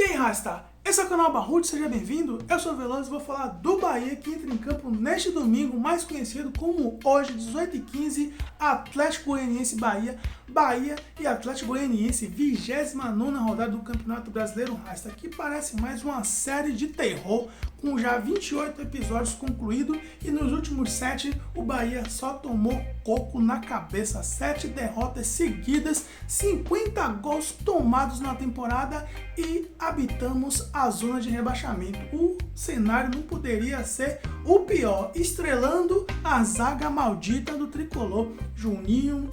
aí, Rasta? Esse é o canal Barrude, seja bem-vindo. Eu sou o Veloso e vou falar do Bahia que entra em campo neste domingo, mais conhecido como hoje, 18h15, Atlético Goianiense Bahia. Bahia e Atlético Goianiense, 29ª rodada do Campeonato Brasileiro, Rasta, que parece mais uma série de terror, com já 28 episódios concluídos e nos últimos 7 o Bahia só tomou coco na cabeça. 7 derrotas seguidas, 50 gols tomados na temporada e habitamos a zona de rebaixamento. O cenário não poderia ser o pior, estrelando a zaga maldita do tricolor. Juninho,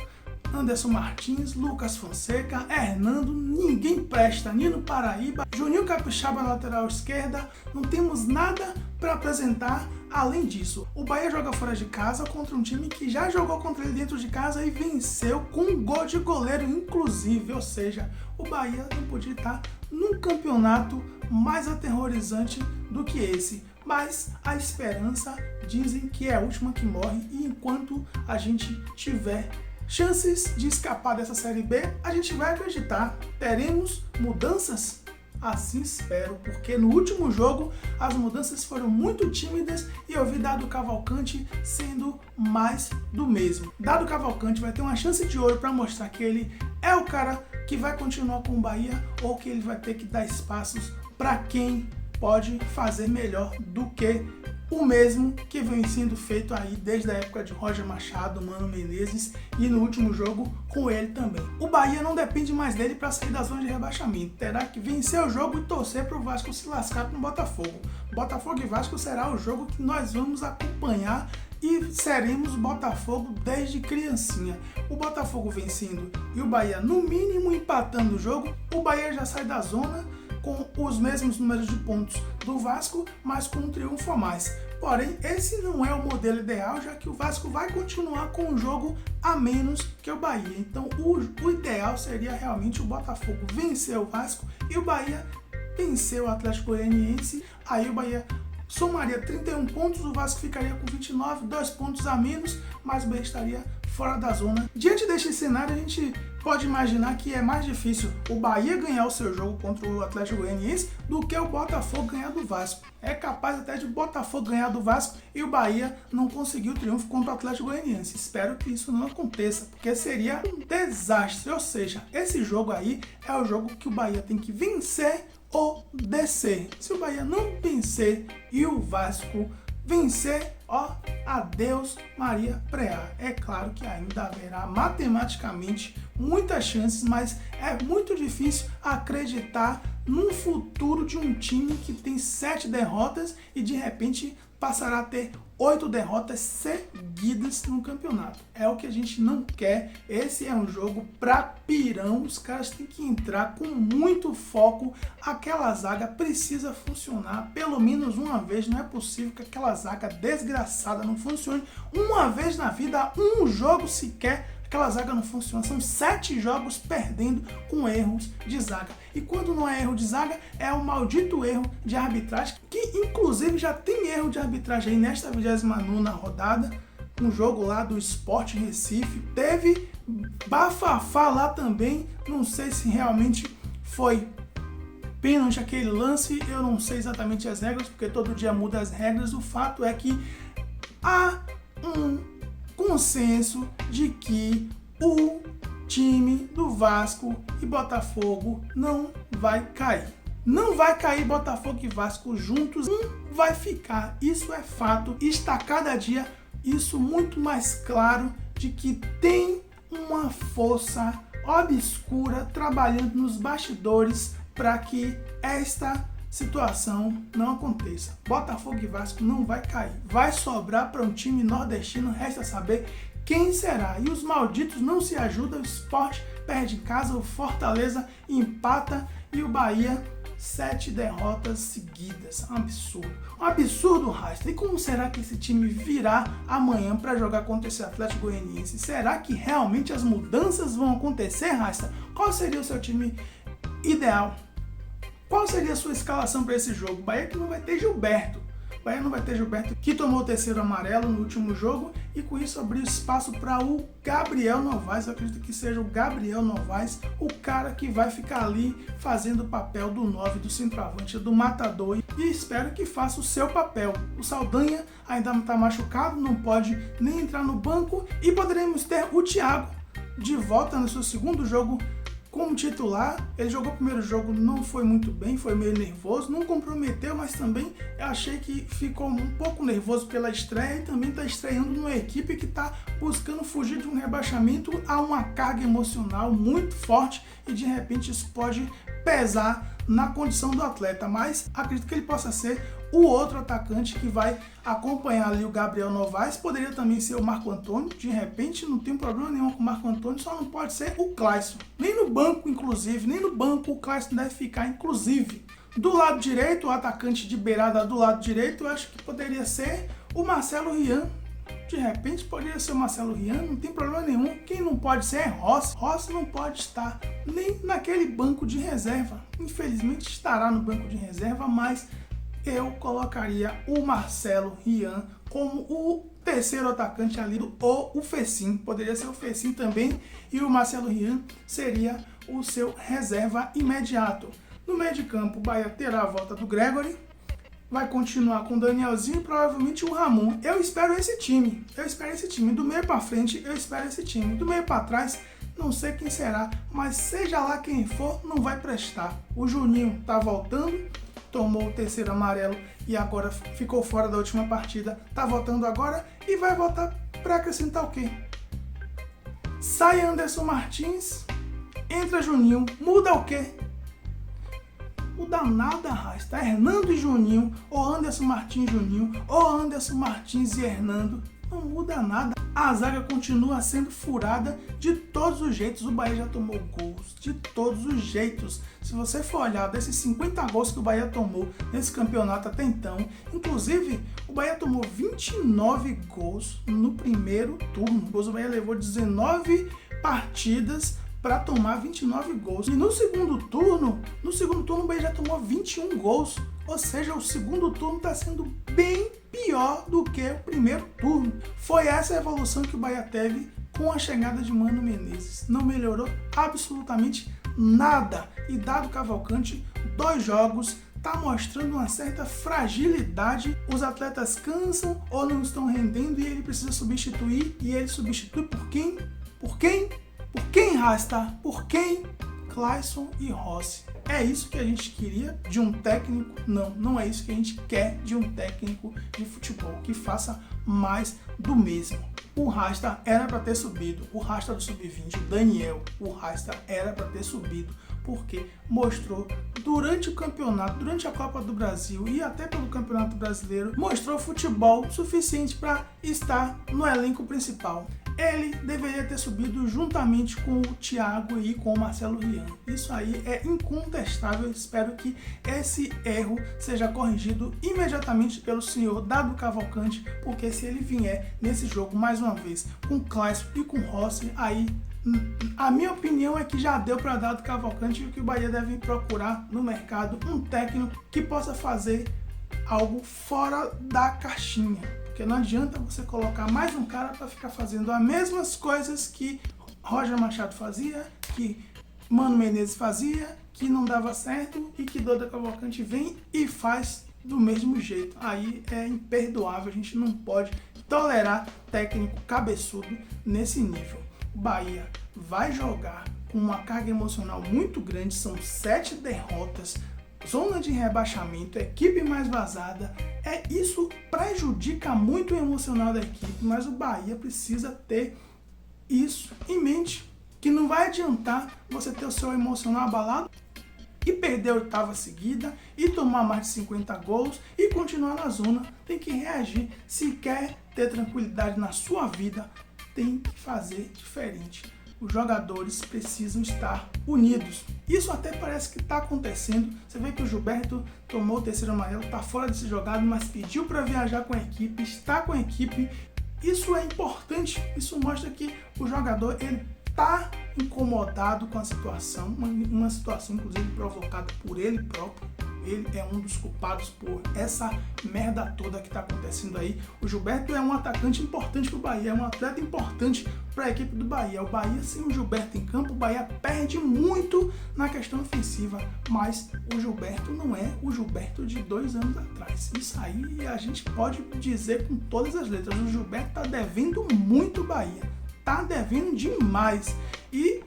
Anderson Martins, Lucas Fonseca, Hernando, ninguém presta. Nino Paraíba, Juninho Capixaba na lateral esquerda, não temos nada para apresentar além disso. O Bahia joga fora de casa contra um time que já jogou contra ele dentro de casa e venceu com um gol de goleiro inclusive, ou seja, o Bahia não podia estar num campeonato mais aterrorizante do que esse. Mas a esperança dizem que é a última que morre e enquanto a gente tiver chances de escapar dessa Série B, a gente vai acreditar. Teremos mudanças? Assim espero, porque no último jogo as mudanças foram muito tímidas e eu vi Dado Cavalcante sendo mais do mesmo. Dado Cavalcante vai ter uma chance de ouro para mostrar que ele é o cara que vai continuar com o Bahia ou que ele vai ter que dar espaços para quem pode fazer melhor do que o mesmo que vem sendo feito aí desde a época de Roger Machado, Mano Menezes e no último jogo com ele também. O Bahia não depende mais dele para sair da zona de rebaixamento, terá que vencer o jogo e torcer para o Vasco se lascar com o Botafogo. Botafogo e Vasco será o jogo que nós vamos acompanhar e seremos Botafogo desde criancinha. O Botafogo vencendo e o Bahia no mínimo empatando o jogo, o Bahia já sai da zona com os mesmos números de pontos do Vasco, mas com um triunfo a mais. Porém, esse não é o modelo ideal, já que o Vasco vai continuar com um jogo a menos que o Bahia. Então, o ideal seria realmente o Botafogo vencer o Vasco e o Bahia vencer o Atlético Goianiense. Aí o Bahia somaria 31 pontos, o Vasco ficaria com 29, 2 pontos a menos, mas o Bahia estaria fora da zona. Diante deste cenário, a gente pode imaginar que é mais difícil o Bahia ganhar o seu jogo contra o Atlético Goianiense do que o Botafogo ganhar do Vasco. É capaz até de o Botafogo ganhar do Vasco e o Bahia não conseguir o triunfo contra o Atlético Goianiense. Espero que isso não aconteça, porque seria um desastre. Ou seja, esse jogo aí é o jogo que o Bahia tem que vencer ou descer. Se o Bahia não vencer e o Vasco vencer, ó, adeus Maria Preá. É claro que ainda haverá matematicamente muitas chances, mas é muito difícil acreditar num futuro de um time que tem 7 derrotas e de repente passará a ter 8 derrotas seguidas no campeonato. É o que a gente não quer. Esse é um jogo pra pirão. Os caras têm que entrar com muito foco. Aquela zaga precisa funcionar pelo menos uma vez. Não é possível que aquela zaga desgraçada não funcione uma vez na vida, um jogo sequer. Aquela zaga não funciona, são 7 jogos perdendo com erros de zaga. E quando não é erro de zaga, é um maldito erro de arbitragem, que inclusive já tem erro de arbitragem aí nesta 29ª rodada, um jogo lá do Sport Recife. Teve bafafá lá também, não sei se realmente foi pênalti aquele lance, eu não sei exatamente as regras, porque todo dia muda as regras. O fato é que há um consenso de que o time do Vasco e Botafogo não vai cair. Não vai cair Botafogo e Vasco juntos, um vai ficar. Isso é fato. Está cada dia isso muito mais claro de que tem uma força obscura trabalhando nos bastidores para que esta situação não aconteça. Botafogo e Vasco não vai cair. Vai sobrar para um time nordestino, resta saber quem será. E os malditos não se ajudam, o Sport perde em casa, o Fortaleza empata e o Bahia 7 derrotas seguidas. Um absurdo, Rasta. E como será que esse time virá amanhã para jogar contra esse Atlético Goianiense? Será que realmente as mudanças vão acontecer, Rasta? Qual seria o seu time ideal? Qual seria a sua escalação para esse jogo? Bahia que não vai ter Gilberto. Bahia não vai ter Gilberto, que tomou o terceiro amarelo no último jogo, e com isso abriu espaço para o Gabriel Novaes. Eu acredito que seja o Gabriel Novaes o cara que vai ficar ali fazendo o papel do 9, do centroavante, do matador, e espero que faça o seu papel. O Saldanha ainda está machucado, não pode nem entrar no banco, e poderemos ter o Thiago de volta no seu segundo jogo como titular. Ele jogou o primeiro jogo, não foi muito bem, foi meio nervoso, não comprometeu, mas também eu achei que ficou um pouco nervoso pela estreia, e também está estreando numa equipe que está buscando fugir de um rebaixamento a uma carga emocional muito forte, e de repente isso pode pesar na condição do atleta, mas acredito que ele possa ser o outro atacante que vai acompanhar ali o Gabriel Novaes. Poderia também ser o Marco Antônio, de repente, não tem problema nenhum com o Marco Antônio, só não pode ser o Clayson. Nem no banco, inclusive, nem no banco o Clayson deve ficar, inclusive. Do lado direito, o atacante de beirada do lado direito, eu acho que poderia ser o Marcelo Rian. De repente poderia ser o Marcelo Rian, não tem problema nenhum. Quem não pode ser é Rossi. Rossi não pode estar nem naquele banco de reserva. Infelizmente estará no banco de reserva, mas eu colocaria o Marcelo Rian como o terceiro atacante ali, ou o Fecim. Poderia ser o Fecim também, e o Marcelo Rian seria o seu reserva imediato. No meio de campo, o Bahia terá a volta do Gregory, vai continuar com o Danielzinho e provavelmente o Ramon. Eu espero esse time. Do meio para frente, eu espero esse time. Do meio para trás, não sei quem será, mas seja lá quem for, não vai prestar. O Juninho tá voltando, tomou o terceiro amarelo e agora ficou fora da última partida. Tá voltando agora e vai voltar para acrescentar o quê? Sai Anderson Martins, entra Juninho, muda o quê? Muda nada, Rasta. Hernando e Juninho, ou Anderson Martins e Juninho, ou Anderson Martins e Hernando. Não muda nada. A zaga continua sendo furada de todos os jeitos. O Bahia já tomou gols de todos os jeitos. Se você for olhar desses 50 gols que o Bahia tomou nesse campeonato até então, inclusive o Bahia tomou 29 gols no primeiro turno. O Bahia levou 19 partidas para tomar 29 gols. E no segundo turno o Bahia já tomou 21 gols. Ou seja, o segundo turno está sendo bem pior do que o primeiro turno. Foi essa a evolução que o Bahia teve com a chegada de Mano Menezes. Não melhorou absolutamente nada. E Dado Cavalcante, 2 jogos, está mostrando uma certa fragilidade. Os atletas cansam ou não estão rendendo e ele precisa substituir. E ele substitui por quem? Por quem? Por quem, Rasta? Por quem? Clayson e Rossi. É isso que a gente queria de um técnico? Não, não é isso que a gente quer de um técnico de futebol, que faça mais do mesmo. O Rasta era para ter subido, o Rasta do Sub-20, o Daniel, o Rasta era para ter subido, porque mostrou durante o campeonato, durante a Copa do Brasil e até pelo Campeonato Brasileiro, mostrou futebol suficiente para estar no elenco principal. Ele deveria ter subido juntamente com o Thiago e com o Marcelo Rian. Isso aí é incontestável. Espero que esse erro seja corrigido imediatamente pelo senhor Dado Cavalcante, porque se ele vier nesse jogo mais uma vez com Clayson e com Rossi, aí a minha opinião é que já deu para Dado Cavalcante, e que o Bahia deve procurar no mercado um técnico que possa fazer algo fora da caixinha. Porque não adianta você colocar mais um cara para ficar fazendo as mesmas coisas que Roger Machado fazia, que Mano Menezes fazia, que não dava certo, e que Dado Cavalcante vem e faz do mesmo jeito. Aí é imperdoável, a gente não pode tolerar técnico cabeçudo nesse nível. O Bahia vai jogar com uma carga emocional muito grande, são 7 derrotas, zona de rebaixamento, equipe mais vazada. Isso prejudica muito o emocional da equipe, mas o Bahia precisa ter isso em mente, que não vai adiantar você ter o seu emocional abalado e perder a 8ª seguida e tomar mais de 50 gols e continuar na zona. Tem que reagir. Se quer ter tranquilidade na sua vida, tem que fazer diferente. Os jogadores precisam estar unidos. Isso até parece que está acontecendo. Você vê que o Gilberto tomou o terceiro amarelo, está fora desse jogado, mas pediu para viajar com a equipe, está com a equipe. Isso é importante. Isso mostra que o jogador está incomodado com a situação, uma situação inclusive provocada por ele próprio. ele é um dos culpados por essa merda toda que tá acontecendo aí. O Gilberto é um atacante importante pro Bahia, é um atleta importante para a equipe do Bahia. O Bahia, sem o Gilberto em campo, o Bahia perde muito na questão ofensiva, mas o Gilberto não é o Gilberto de 2 anos atrás. Isso aí a gente pode dizer com todas as letras. O Gilberto tá devendo muito Bahia, tá devendo demais. E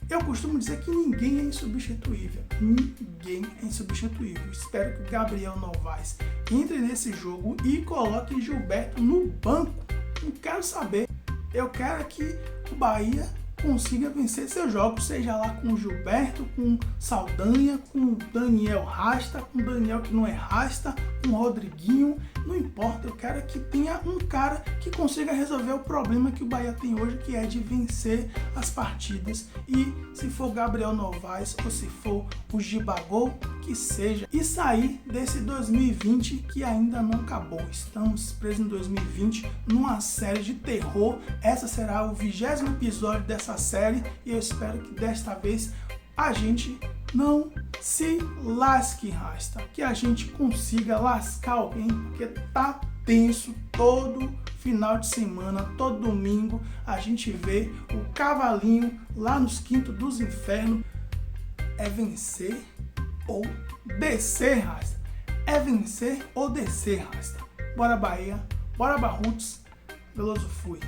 eu costumo dizer que ninguém é insubstituível. Ninguém é insubstituível. Espero que o Gabriel Novaes entre nesse jogo e coloque Gilberto no banco. Não quero saber. Eu quero que o Bahia consiga vencer seus jogos, seja lá com o Gilberto, com Saldanha, com o Daniel Rasta, com o Daniel que não é Rasta, com o Rodriguinho, não importa, eu quero que tenha um cara que consiga resolver o problema que o Bahia tem hoje, que é de vencer as partidas. E se for Gabriel Novaes ou se for o Gibagol, que seja, e sair desse 2020 que ainda não acabou. Estamos presos em 2020 numa série de terror. Essa será o 20º episódio dessa série e eu espero que desta vez a gente não se lasque, Rasta, que a gente consiga lascar alguém, porque tá tenso todo final de semana, todo domingo a gente vê o cavalinho lá nos quintos dos infernos. É vencer ou descer, Rasta. É vencer ou descer, Rasta. Bora Bahia, bora Barrutos, Veloso fui.